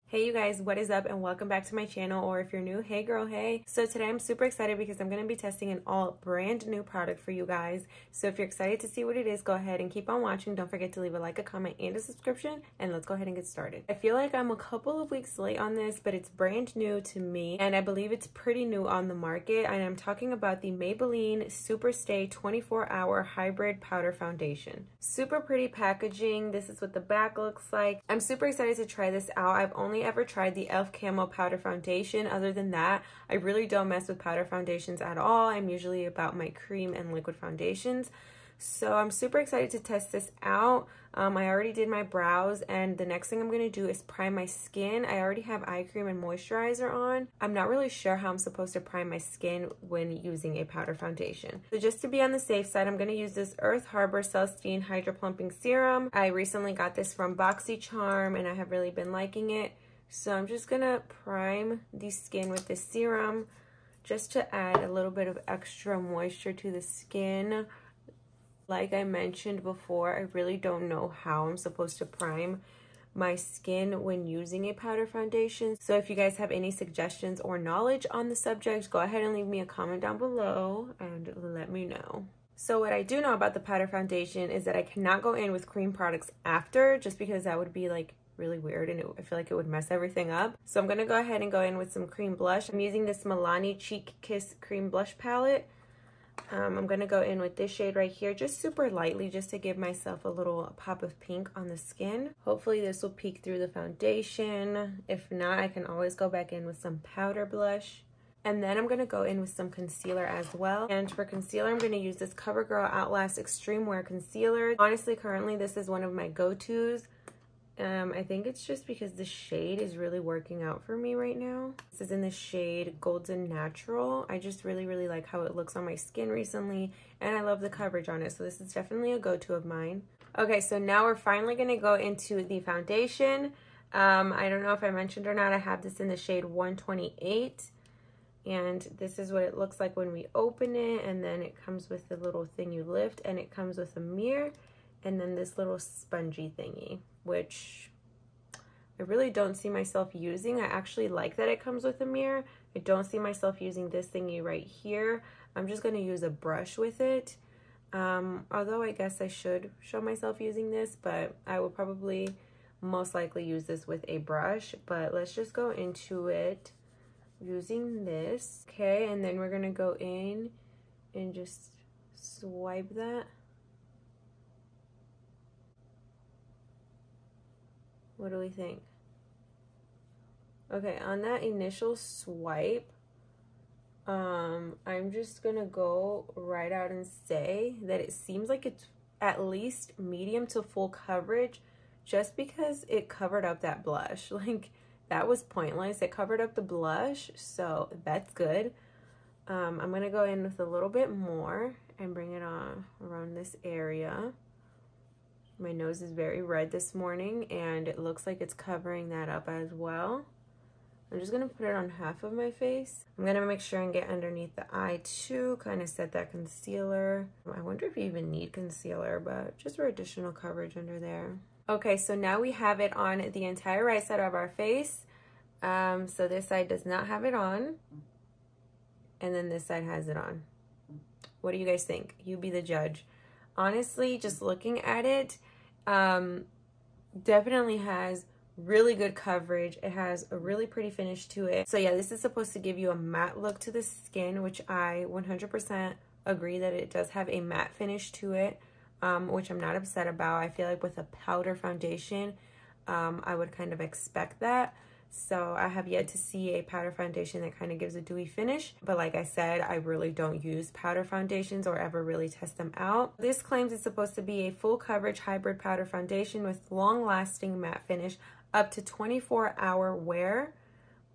Hey you guys, what is up and welcome back to my channel, or if you're new, hey girl, hey. So today I'm super excited because I'm going to be testing an all brand new product for you guys. So if you're excited to see what it is, go ahead and keep on watching. Don't forget to leave a like, a comment, and a subscription, and let's go ahead and get started. I feel like I'm a couple of weeks late on this, but it's brand new to me and I believe it's pretty new on the market, and I'm talking about the Maybelline Super Stay 24-Hour Hybrid Powder Foundation. Super pretty packaging. This is what the back looks like. I'm super excited to try this out. I've only ever tried the e.l.f. Camo powder foundation. Other than that, I really don't mess with powder foundations at all. I'm usually about my cream and liquid foundations. So I'm super excited to test this out. I already did my brows, and the next thing I'm going to do is prime my skin. I already have eye cream and moisturizer on. I'm not really sure how I'm supposed to prime my skin when using a powder foundation. So just to be on the safe side, I'm going to use this Earth Harbor Celestine Hydro Plumping Serum. I recently got this from BOXYCHARM and I have really been liking it. So I'm just going to prime the skin with this serum just to add a little bit of extra moisture to the skin. Like I mentioned before, I really don't know how I'm supposed to prime my skin when using a powder foundation. So if you guys have any suggestions or knowledge on the subject, go ahead and leave me a comment down below and let me know. So what I do know about the powder foundation is that I cannot go in with cream products after, just because that would be like really weird and I feel like it would mess everything up. So I'm going to go ahead and go in with some cream blush. I'm using this Milani Cheek Kiss Cream Blush Palette. I'm going to go in with this shade right here, just super lightly, just to give myself a little pop of pink on the skin. Hopefully this will peek through the foundation. If not, I can always go back in with some powder blush. And then I'm going to go in with some concealer as well. And for concealer, I'm going to use this CoverGirl Outlast Extreme Wear Concealer. Honestly, currently this is one of my go-tos. I think it's just because the shade is really working out for me right now. This is in the shade Golden Natural. I just really like how it looks on my skin recently, and I love the coverage on it, so this is definitely a go-to of mine. Okay, so now we're finally going to go into the foundation. I don't know if I mentioned or not, I have this in the shade 128, and this is what it looks like when we open it, and then it comes with the little thing you lift, and it comes with a mirror, and then this little spongy thingy, which I really don't see myself using. I actually like that it comes with a mirror. I don't see myself using this thingy right here. I'm just going to use a brush with it. Although I guess I should show myself using this, but I will probably most likely use this with a brush. But let's just go into it using this. Okay, and then we're going to go in and just swipe that. What do we think? Okay, on that initial swipe, I'm just gonna go right out and say that it seems like it's at least medium to full coverage, just because it covered up that blush. Like, that was pointless. It covered up the blush, so that's good. I'm gonna go in with a little bit more and bring it on around this area. My nose is very red this morning, and it looks like it's covering that up as well. I'm just going to put it on half of my face. I'm going to make sure and get underneath the eye too, kind of set that concealer. I wonder if you even need concealer, but just for additional coverage under there. Okay, so now we have it on the entire right side of our face. So this side does not have it on, and then this side has it on. What do you guys think? You be the judge. Honestly, just looking at it, definitely has really good coverage. It has a really pretty finish to it. So yeah, this is supposed to give you a matte look to the skin, which I 100% agree that it does have a matte finish to it, which I'm not upset about. I feel like with a powder foundation, I would kind of expect that. So I have yet to see a powder foundation that kind of gives a dewy finish. But like I said, I really don't use powder foundations or ever really test them out. This claims it's supposed to be a full coverage hybrid powder foundation with long lasting matte finish, up to 24-hour wear,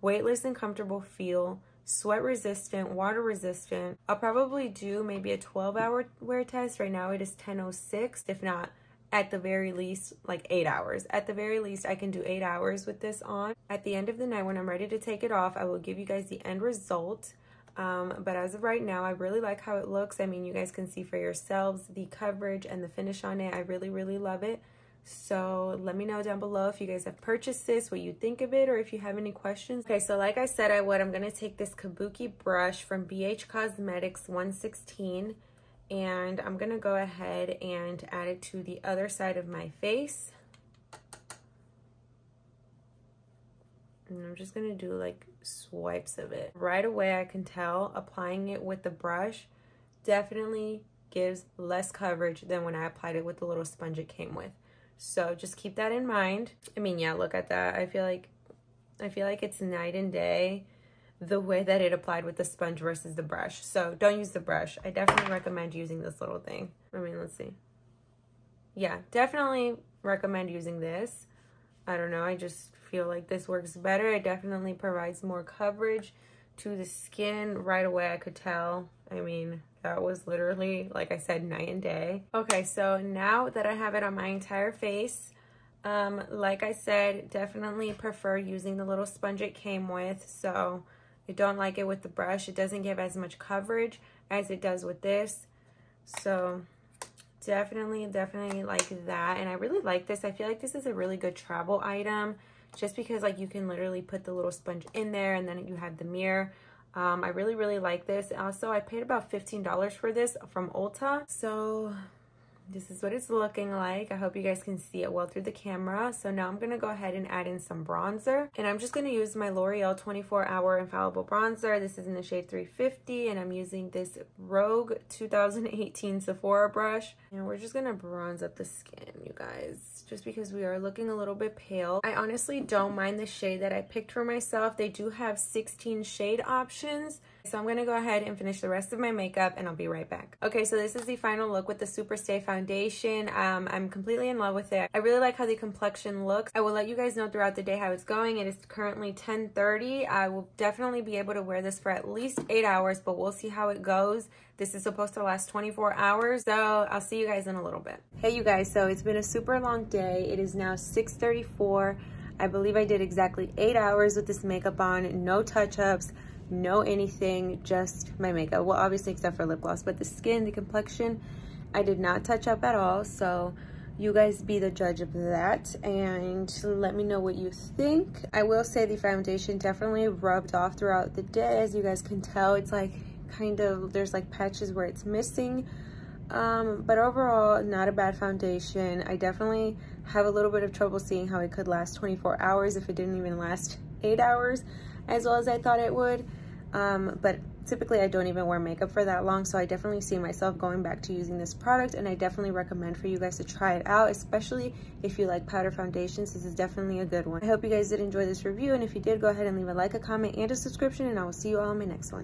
weightless and comfortable feel, sweat resistant, water resistant. I'll probably do maybe a 12-hour wear test. Right now it is 10:06, if not at the very least like 8 hours. At the very least I can do 8 hours with this on. At the end of the night, when I'm ready to take it off, I will give you guys the end result. But as of right now, I really like how it looks. I mean, you guys can see for yourselves the coverage and the finish on it. I really love it. So let me know down below if you guys have purchased this, what you think of it, or if you have any questions. Okay, so like I said I would, I'm going to take this Kabuki brush from BH Cosmetics 116, and I'm going to go ahead and add it to the other side of my face. And I'm just going to do like swipes of it. Right away I can tell applying it with the brush definitely gives less coverage than when I applied it with the little sponge it came with. So just keep that in mind. I mean, yeah, look at that. I feel like it's night and day the way that it applied with the sponge versus the brush. So don't use the brush. I definitely recommend using this little thing. I mean, let's see. Yeah, definitely recommend using this. I don't know, I just feel like this works better. It definitely provides more coverage to the skin. Right away I could tell. I mean, that was literally, like I said, night and day. Okay, so now that I have it on my entire face, like I said, definitely prefer using the little sponge it came with. So I don't like it with the brush. It doesn't give as much coverage as it does with this. So definitely like that. And I really like this. I feel like this is a really good travel item just because like you can literally put the little sponge in there and then you have the mirror. I really like this. Also, I paid about $15 for this from Ulta. So this is what it's looking like. I hope you guys can see it well through the camera. So now I'm going to go ahead and add in some bronzer. And I'm just going to use my L'Oreal 24-Hour Infallible Bronzer. This is in the shade 350. And I'm using this Rogue 2018 Sephora brush. And we're just going to bronze up the skin, you guys. Just because we are looking a little bit pale. I honestly don't mind the shade that I picked for myself. They do have 16 shade options. So I'm going to go ahead and finish the rest of my makeup and I'll be right back. Okay, so this is the final look with the Superstay foundation. I'm completely in love with it. I really like how the complexion looks. I will let you guys know throughout the day how it's going. It is currently 10:30. I will definitely be able to wear this for at least 8 hours, but we'll see how it goes. This is supposed to last 24 hours, so I'll see you guys in a little bit. Hey you guys, so it's been a super long day. It is now 6:34. I believe I did exactly 8 hours with this makeup on, no touch-ups, no anything, just my makeup. Well, obviously except for lip gloss, but the skin, the complexion, I did not touch up at all. So you guys be the judge of that and let me know what you think. I will say the foundation definitely rubbed off throughout the day. As you guys can tell, it's like kind of, there's like patches where it's missing. But overall, not a bad foundation. I definitely have a little bit of trouble seeing how it could last 24 hours if it didn't even last 8 hours as well as I thought it would. But typically I don't even wear makeup for that long, so I definitely see myself going back to using this product, and I definitely recommend for you guys to try it out, especially if you like powder foundations. This is definitely a good one. I hope you guys did enjoy this review, and if you did, go ahead and leave a like, a comment, and a subscription, and I will see you all in my next one.